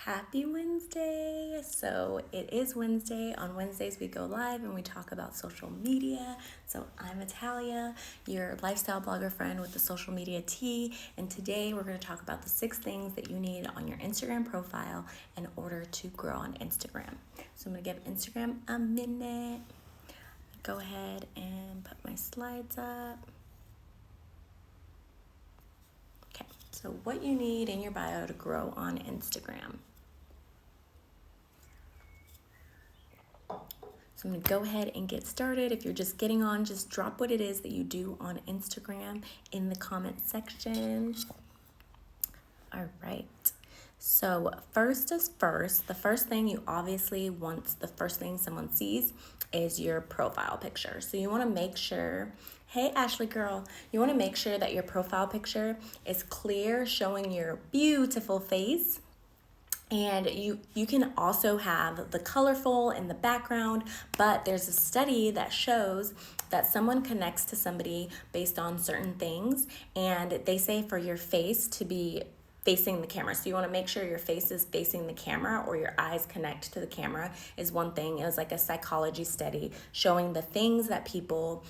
Happy Wednesday! So it is Wednesday. On Wednesdays, we go live and we talk about social media. So I'm Italia, your lifestyle blogger friend with the social media tea. And today we're going to talk about the 6 things that you need on your Instagram profile in order to grow on Instagram. So I'm going to give Instagram a minute. Go ahead and put my slides up. Okay, so what you need in your bio to grow on Instagram. So I'm going to go ahead and get started. If you're just getting on, just drop what it is that you do on Instagram in the comment section. All right. So first is first. The first thing you obviously want, the first thing someone sees is your profile picture. So you want to make sure, hey Ashley girl, you want to make sure that your profile picture is clear, showing your beautiful face. And you can also have the colorful in the background, but there's a study that shows that someone connects to somebody based on certain things, and they say for your face to be facing the camera. So you want to make sure your face is facing the camera or your eyes connect to the camera is one thing. It was like a psychology study showing the things that people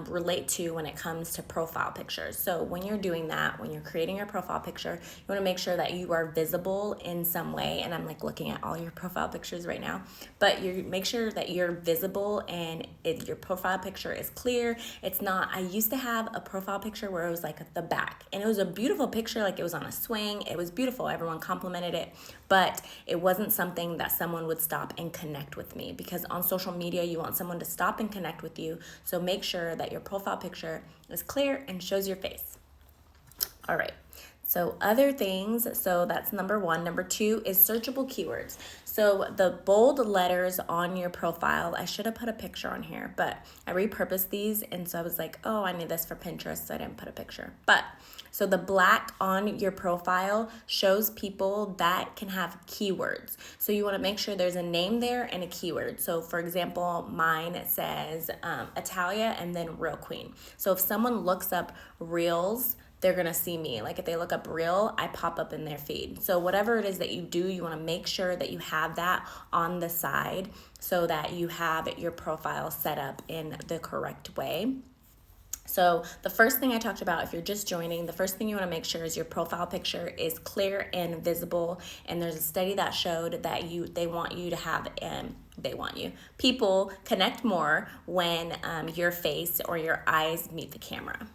relate to when it comes to profile pictures. So when you're doing that, when you're creating your profile picture, you want to make sure that you are visible in some way. And I'm like looking at all your profile pictures right now, but you make sure that you're visible and your profile picture is clear. It's not, I used to have a profile picture where it was like at the back and it was a beautiful picture, like it was on a swing. It was beautiful. Everyone complimented it, but it wasn't something that someone would stop and connect with me, because on social media, you want someone to stop and connect with you. So make sure that your profile picture is clear and shows your face. All right. So other things, so that's number 1. Number 2 is searchable keywords. So the bold letters on your profile, I should have put a picture on here, but I repurposed these. And so I was like, oh, I need this for Pinterest, so I didn't put a picture. But so the black on your profile shows people that can have keywords. So you want to make sure there's a name there and a keyword. So for example, mine says Italia and then Real Queen. So if someone looks up reels, they're going to see me. Like if they look up reel, I pop up in their feed. So whatever it is that you do, you want to make sure that you have that on the side so that you have your profile set up in the correct way. So the first thing I talked about, if you're just joining, the first thing you want to make sure is your profile picture is clear and visible. And there's a study that showed that they want you to have, people connect more when your face or your eyes meet the camera.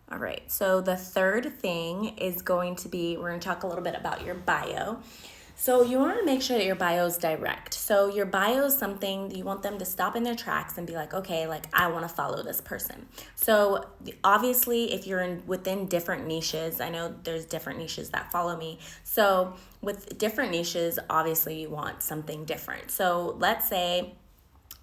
All right, so the third thing is going to be, we're going to talk a little bit about your bio. So you want to make sure that your bio is direct. So your bio is something you want them to stop in their tracks and be like, okay, like I want to follow this person. So obviously if you're within different niches, I know there's different niches that follow me. So with different niches, obviously you want something different. So let's say,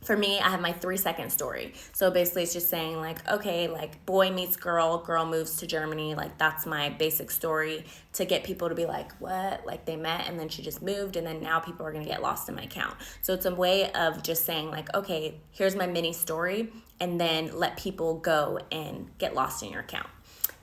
for me, I have my 3-second story. So basically it's just saying like, okay, like boy meets girl, girl moves to Germany. Like that's my basic story to get people to be like, what? Like they met and then she just moved and then now people are going to get lost in my account. So it's a way of just saying like, okay, here's my mini story, and then let people go and get lost in your account.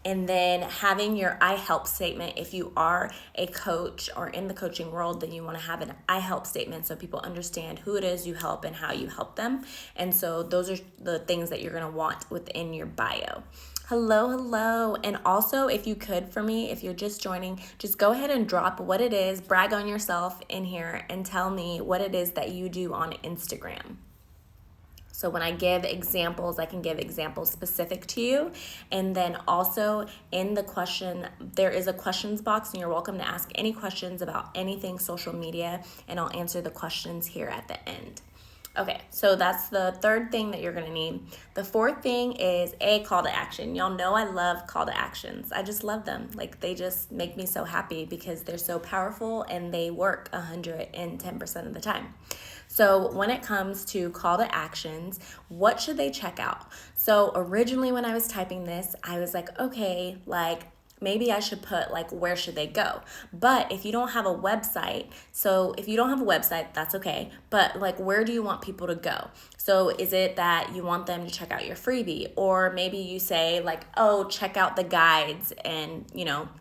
And then having your I help statement. If you are a coach or in the coaching world, then you want to have an I help statement so people understand who it is you help and how you help them. And so those are the things that you're going to want within your bio. Hello. And also, if you could, for me, if you're just joining, just go ahead and drop what it is, brag on yourself in here and tell me what it is that you do on Instagram. So when I give examples, I can give examples specific to you. And then also in the question, there is a questions box and you're welcome to ask any questions about anything social media, and I'll answer the questions here at the end. Okay, so that's the third thing that you're gonna need. The fourth thing is a call to action. Y'all know I love call to actions. I just love them. Like they just make me so happy because they're so powerful and they work 110% of the time. So when it comes to call to actions, what should they check out? So originally when I was typing this, I was like, okay, like maybe I should put like, where should they go? But if you don't have a website, that's okay. But like, where do you want people to go? So is it that you want them to check out your freebie? Or maybe you say like, oh, check out the guides and,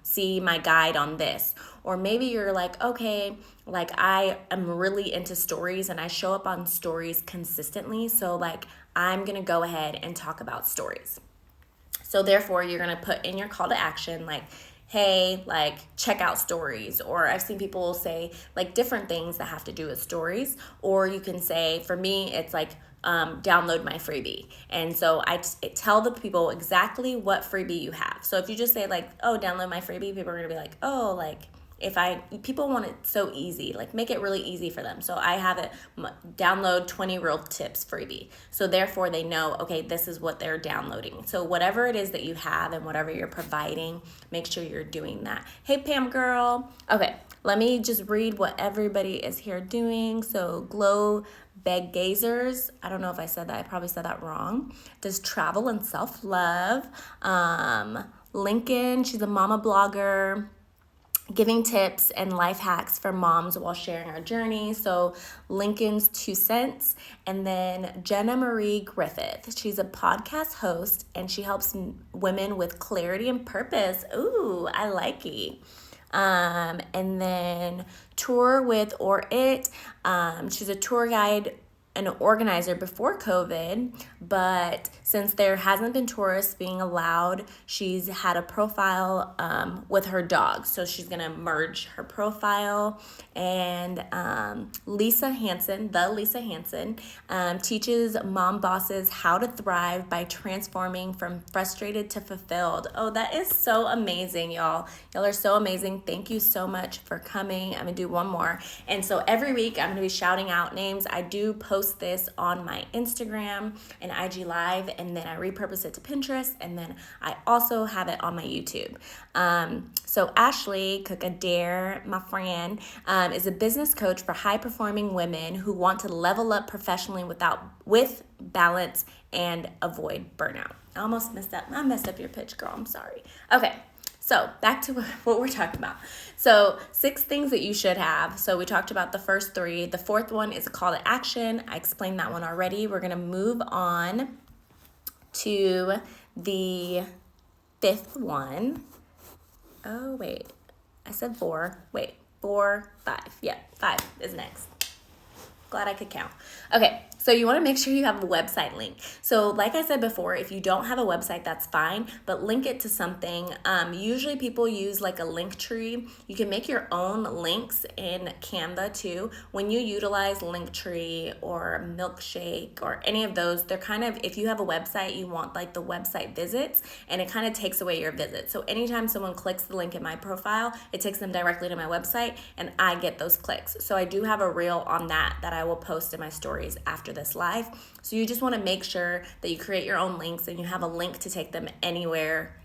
see my guide on this. Or maybe you're like, okay, like I am really into stories and I show up on stories consistently. So like, I'm going to go ahead and talk about stories. So therefore, you're going to put in your call to action like, hey, like check out stories. Or I've seen people say like different things that have to do with stories. Or you can say, for me, it's like, download my freebie. And so I tell the people exactly what freebie you have. So if you just say like, oh, download my freebie, people are going to be like, oh, like, people want it so easy, like make it really easy for them. So I have it, download 20 real tips freebie. So therefore they know, okay, this is what they're downloading. So whatever it is that you have and whatever you're providing, make sure you're doing that. Hey, Pam girl. Okay, let me just read what everybody is here doing. So Glow Beg Gazers, I don't know if I said that. I probably said that wrong. Does travel and self-love. Lincoln, she's a mama blogger, giving tips and life hacks for moms while sharing our journey. So Lincoln's 2 cents. And then Jenna Marie Griffith. She's a podcast host and she helps women with clarity and purpose. Ooh, I like it. And then Tour with or It. She's a tour guide, an organizer before COVID, but since there hasn't been tourists being allowed, she's had a profile with her dog. So she's going to merge her profile. And Lisa Hansen teaches mom bosses how to thrive by transforming from frustrated to fulfilled. Oh, that is so amazing, y'all. Y'all are so amazing. Thank you so much for coming. I'm going to do one more. And so every week I'm going to be shouting out names. I do post this on my Instagram and IG Live, and then I repurpose it to Pinterest, and then I also have it on my YouTube. So Ashley Cook-Adair, my friend, is a business coach for high-performing women who want to level up professionally with balance and avoid burnout. I almost messed up your pitch, girl. I'm sorry. Okay. So back to what we're talking about. So 6 things that you should have. So we talked about the first 3. The 4th one is a call to action. I explained that one already. We're going to move on to the 5th one. Oh, wait. I said 4. Wait, 4, 5. Yeah, 5 is next. Glad I could count. Okay, so you want to make sure you have a website link. So like I said before, if you don't have a website, that's fine, but link it to something. Usually people use like a link tree. You can make your own links in Canva too. When you utilize Linktree or Milkshake or any of those, they're kind of, if you have a website, you want like the website visits, and it kind of takes away your visits. So anytime someone clicks the link in my profile, it takes them directly to my website and I get those clicks. So I do have a reel on that I will post in my stories after this live. So you just want to make sure that you create your own links and you have a link to take them anywhere,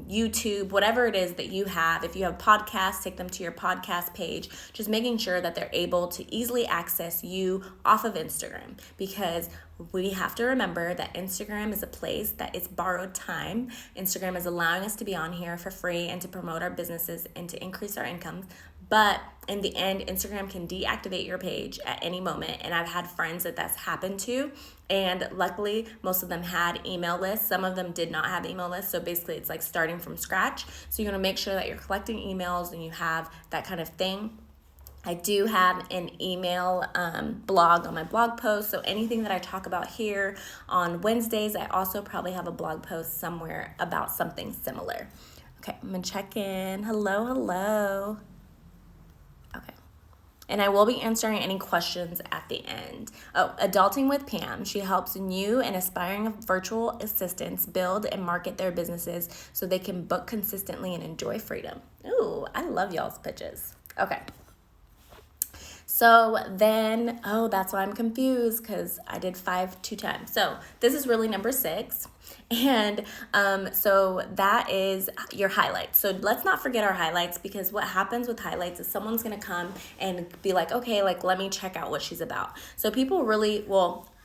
YouTube, whatever it is that you have. If you have podcasts, take them to your podcast page, just making sure that they're able to easily access you off of Instagram, because we have to remember that Instagram is a place that it's borrowed time. Instagram is allowing us to be on here for free and to promote our businesses and to increase our income. But in the end, Instagram can deactivate your page at any moment. And I've had friends that's happened to. And luckily, most of them had email lists. Some of them did not have email lists. So basically, it's like starting from scratch. So you want to make sure that you're collecting emails and you have that kind of thing. I do have an email blog on my blog post. So anything that I talk about here on Wednesdays, I also probably have a blog post somewhere about something similar. Okay, I'm going to check in. Hello. Okay. And I will be answering any questions at the end. Oh, Adulting with Pam. She helps new and aspiring virtual assistants build and market their businesses so they can book consistently and enjoy freedom. Ooh, I love y'all's pitches. Okay. So then, that's why I'm confused, because I did 5 2 times. So this is really number 6. And so that is your highlights. So let's not forget our highlights, because what happens with highlights is someone's going to come and be like, okay, like, let me check out what she's about. So people really,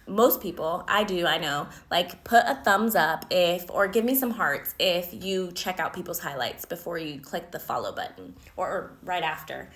most people, I know, like put a thumbs up or give me some hearts if you check out people's highlights before you click the follow button, or right after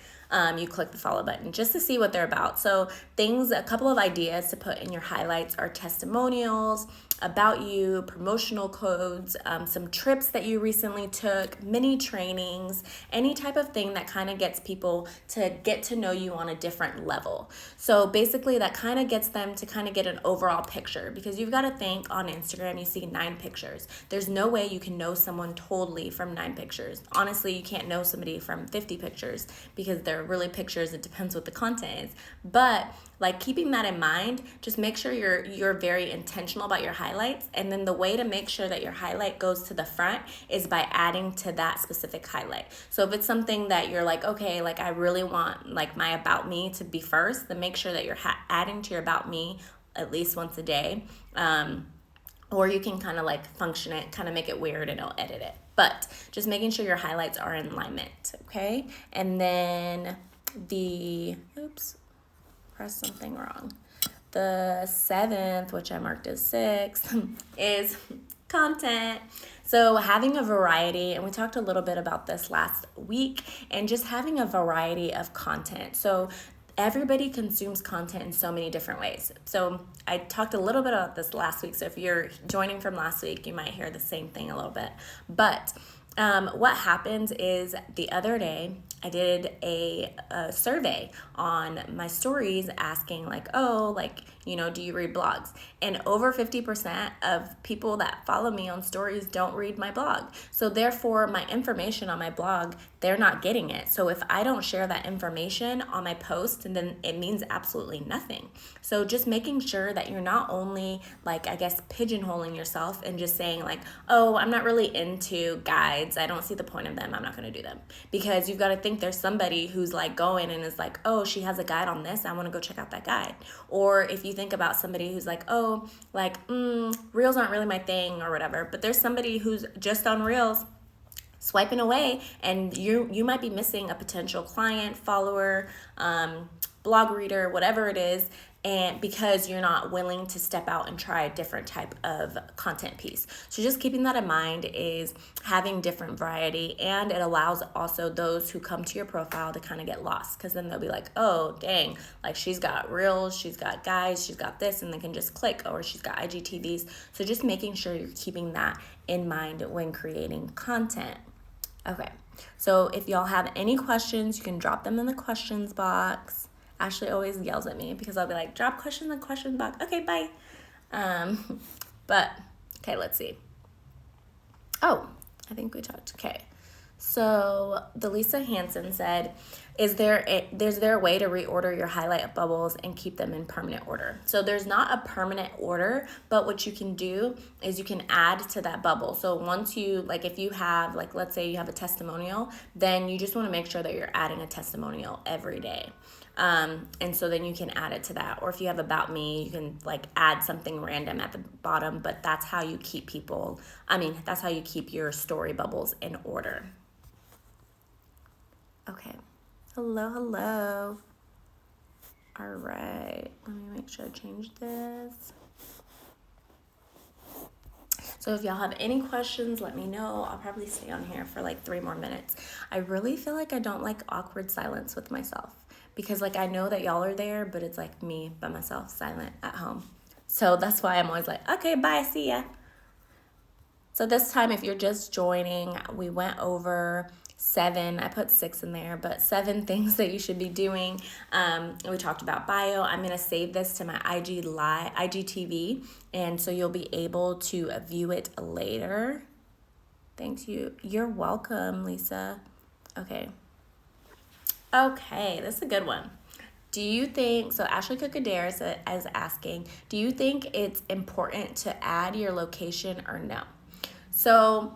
you click the follow button, just to see what they're about. So a couple of ideas to put in your highlights are testimonials, about you, promotional codes, some trips that you recently took, mini trainings, any type of thing that kind of gets people to get to know you on a different level. So basically that kind of gets them to kind of get an overall picture, because you've got to think on Instagram, you see 9 pictures. There's no way you can know someone totally from 9 pictures. Honestly, you can't know somebody from 50 pictures because they're really pictures. It depends what the content is. But like, keeping that in mind, just make sure you're very intentional about your highlights. And then the way to make sure that your highlight goes to the front is by adding to that specific highlight. So if it's something that you're like, okay, like I really want like my about me to be first, then make sure that you're adding to your about me at least once a day. Or you can kind of like function it, kind of make it weird, and I'll edit it. But just making sure your highlights are in alignment, okay? And then pressed something wrong. The 7th, which I marked as 6th, is content. So having a variety, and we talked a little bit about this last week, and just having a variety of content. So everybody consumes content in so many different ways. So I talked a little bit about this last week. So if you're joining from last week, you might hear the same thing a little bit. But what happens is, the other day I did a survey on my stories asking like, oh, like, you know, do you read blogs? And over 50% of people that follow me on stories don't read my blog. So therefore, my information on my blog, they're not getting it. So if I don't share that information on my post, then it means absolutely nothing. So just making sure that you're not only like, I guess, pigeonholing yourself and just saying like, oh, I'm not really into guides. I don't see the point of them. I'm not going to do them. Because you've got to think there's somebody who's like going and is like, oh, she has a guide on this, I want to go check out that guide. Or if you think about somebody who's like, oh, like, reels aren't really my thing or whatever, but there's somebody who's just on reels swiping away, and you might be missing a potential client, follower, blog reader, whatever it is, and because you're not willing to step out and try a different type of content piece. So just keeping that in mind is having different variety, and it allows also those who come to your profile to kind of get lost, because then they'll be like, oh, dang, like she's got reels, she's got guides, she's got this, and they can just click, or she's got IGTVs. So just making sure you're keeping that in mind when creating content. Okay, so if y'all have any questions, you can drop them in the questions box. Ashley always yells at me because I'll be like, drop questions in the questions box. Okay, bye. But, okay, let's see. Oh, I think we talked. Okay. So the Lisa Hansen said, is there a way to reorder your highlight bubbles and keep them in permanent order? So there's not a permanent order, but what you can do is you can add to that bubble. So once you, like, if you have, like, let's say you have a testimonial, then you just want to make sure that you're adding a testimonial every day. And so then you can add it to that. Or if you have about me, you can like add something random at the bottom, but that's how you keep that's how you keep your story bubbles in order. Okay. Hello. All right. Let me make sure I change this. So if y'all have any questions, let me know. I'll probably stay on here for like 3 more minutes. I really feel like I don't like awkward silence with myself, because like I know that y'all are there, but it's like me by myself, silent at home. So that's why I'm always like, okay, bye, see ya. So this time, if you're just joining, we went over 7, I put 6 in there, but 7 things that you should be doing. We talked about bio. I'm going to save this to my IGTV, and so you'll be able to view it later. Thanks you. You're welcome, Lisa. Okay, this is a good one. Do you think, so Ashley Cookadare is asking, do you think it's important to add your location or no? So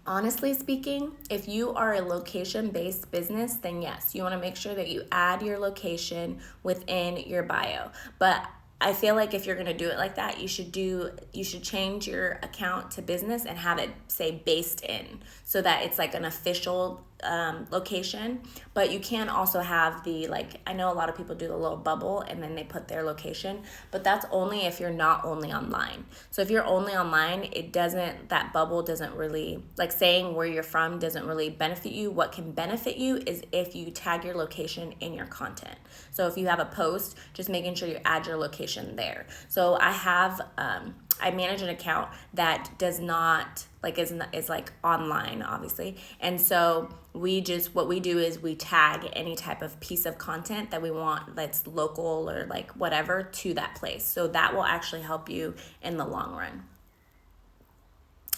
honestly speaking, if you are a location-based business, then yes, you want to make sure that you add your location within your bio. But I feel like if you're going to do it like that, you should change your account to business and have it say based in, so that it's like an official location, but you can also have the, like, I know a lot of people do the little bubble and then they put their location, but that's only if you're not only online. So if you're only online, that bubble doesn't really, like, saying where you're from doesn't really benefit you. What can benefit you is if you tag your location in your content. So if you have a post, just making sure you add your location there. So I manage an account that does not, like, is like online, obviously. And so what we do is we tag any type of piece of content that we want that's local or like whatever to that place. So that will actually help you in the long run.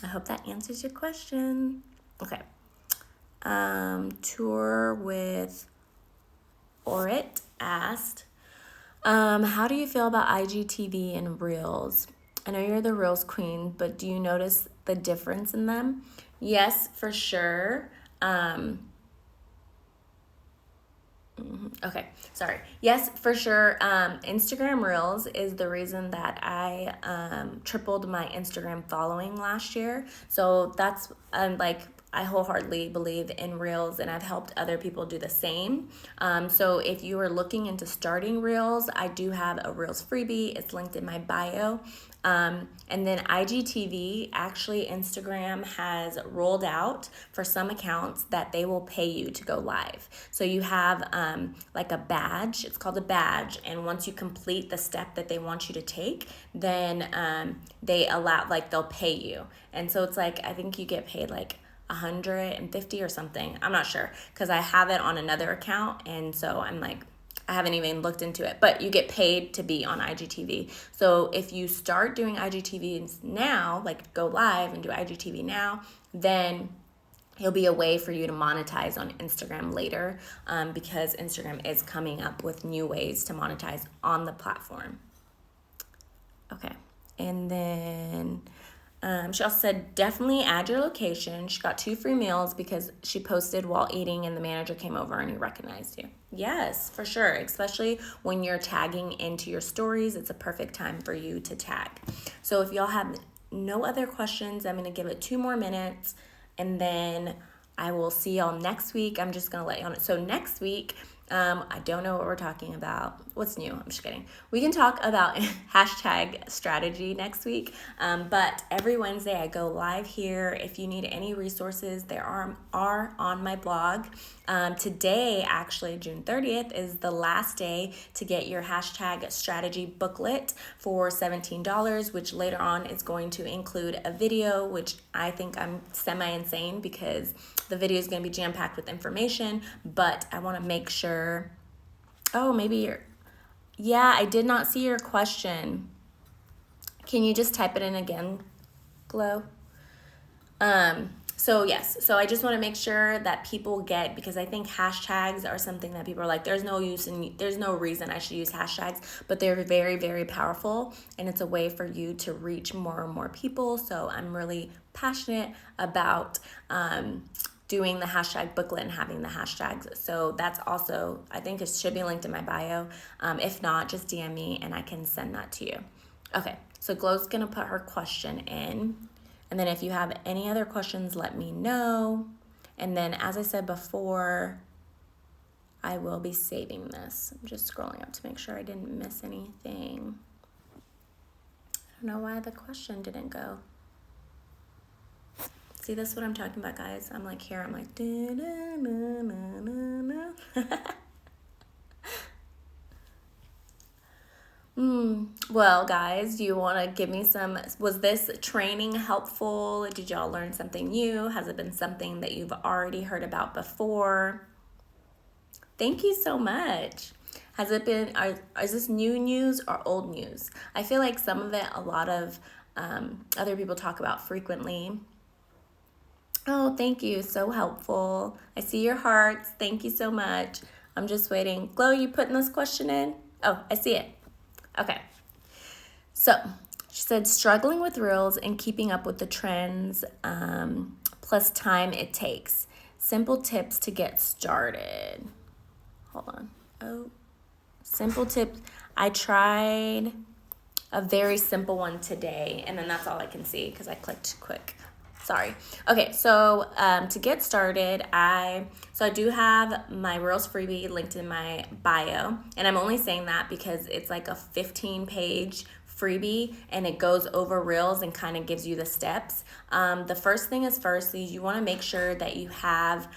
I hope that answers your question. Okay. Tour with Orit asked, how do you feel about IGTV and Reels? I know you're the Reels queen, but do you notice the difference in them? Yes, for sure. Okay, sorry. Yes, for sure. Instagram Reels is the reason that I tripled my Instagram following last year. So that's I wholeheartedly believe in Reels, and I've helped other people do the same. So if you are looking into starting Reels, I do have a Reels freebie. It's linked in my bio. And then IGTV, actually Instagram has rolled out for some accounts that they will pay you to go live. So you have like a badge, it's called a badge, and once you complete the step that they want you to take, then they'll pay you. And so it's like, I think you get paid like 150 or something. I'm not sure because I have it on another account, and so I'm like, I haven't even looked into it, but you get paid to be on IGTV. So if you start doing IGTV now, like go live and do IGTV now, then it'll be a way for you to monetize on Instagram later, because Instagram is coming up with new ways to monetize on the platform. Okay, and then she also said, definitely add your location. She got 2 free meals because she posted while eating and the manager came over and he recognized you. Yes, for sure. Especially when you're tagging into your stories, it's a perfect time for you to tag. So if y'all have no other questions, I'm going to give it 2 more minutes and then I will see y'all next week. I'm just going to let you on it. So next week, I don't know what we're talking about. What's new? I'm just kidding. We can talk about hashtag strategy next week. But every Wednesday I go live here. If you need any resources, there are on my blog. Today, actually, June 30th, is the last day to get your hashtag strategy booklet for $17, which later on is going to include a video, which I think I'm semi-insane because the video is going to be jam-packed with information, but I want to make sure. Oh, yeah, I did not see your question. Can you just type it in again, Glow? So yes, so I just want to make sure that people get, because I think hashtags are something that people are like, there's no reason I should use hashtags, but they're very, very powerful, and it's a way for you to reach more and more people. So I'm really passionate about doing the hashtag booklet and having the hashtags. So that's also, I think it should be linked in my bio. If not, just DM me and I can send that to you. Okay, so Glow's gonna put her question in. And then if you have any other questions, let me know. And then as I said before, I will be saving this. I'm just scrolling up to make sure I didn't miss anything. I don't know why the question didn't go. See, that's what I'm talking about, guys. I'm like here, I'm like, Well, guys, do you want to give me was this training helpful? Did y'all learn something new? Has it been something that you've already heard about before? Thank you so much. Has it been, is this new news or old news? I feel like some of it, a lot of other people talk about frequently. Oh, thank you. So helpful. I see your hearts. Thank you so much. I'm just waiting. Glow, you putting this question in? Oh, I see it. Okay. So she said, struggling with Reels and keeping up with the trends, plus time it takes. Simple tips to get started. Hold on. Oh, simple tips. I tried a very simple one today, and then that's all I can see because I clicked quick. Sorry. Okay, so to get started, I do have my Reels freebie linked in my bio, and I'm only saying that because it's like a 15-page freebie, and it goes over Reels and kind of gives you the steps. The first thing is you want to make sure that you have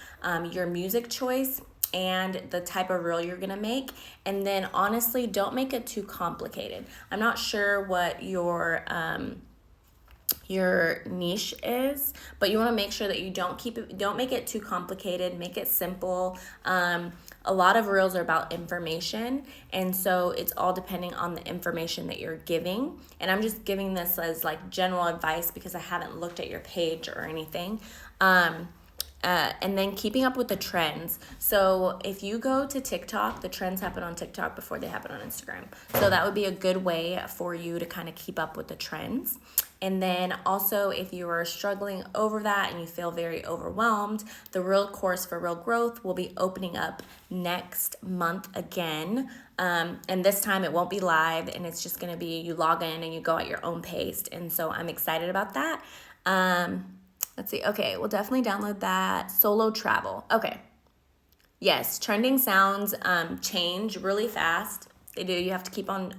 your music choice and the type of reel you're gonna make, and then honestly, don't make it too complicated. I'm not sure what your niche is, but you want to make sure that you don't make it too complicated, make it simple. A lot of reels are about information, and so it's all depending on the information that you're giving, and I'm just giving this as like general advice because I haven't looked at your page or anything. And then keeping up with the trends. So if you go to TikTok, the trends happen on TikTok before they happen on Instagram. So that would be a good way for you to kind of keep up with the trends. And then also, if you are struggling over that and you feel very overwhelmed, the Real course for Real Growth will be opening up next month again. And this time it won't be live, and it's just going to be you log in and you go at your own pace. And so I'm excited about that. Let's see. Okay, we'll definitely download that. Solo travel. Okay. Yes, trending sounds change really fast. They do. You have to keep on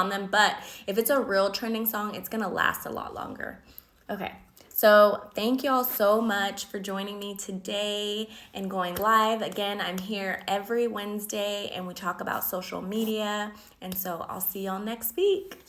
them, but if it's a real trending song, it's going to last a lot longer. Okay. So, thank you all so much for joining me today and going live. Again, I'm here every Wednesday and we talk about social media, and so I'll see y'all next week.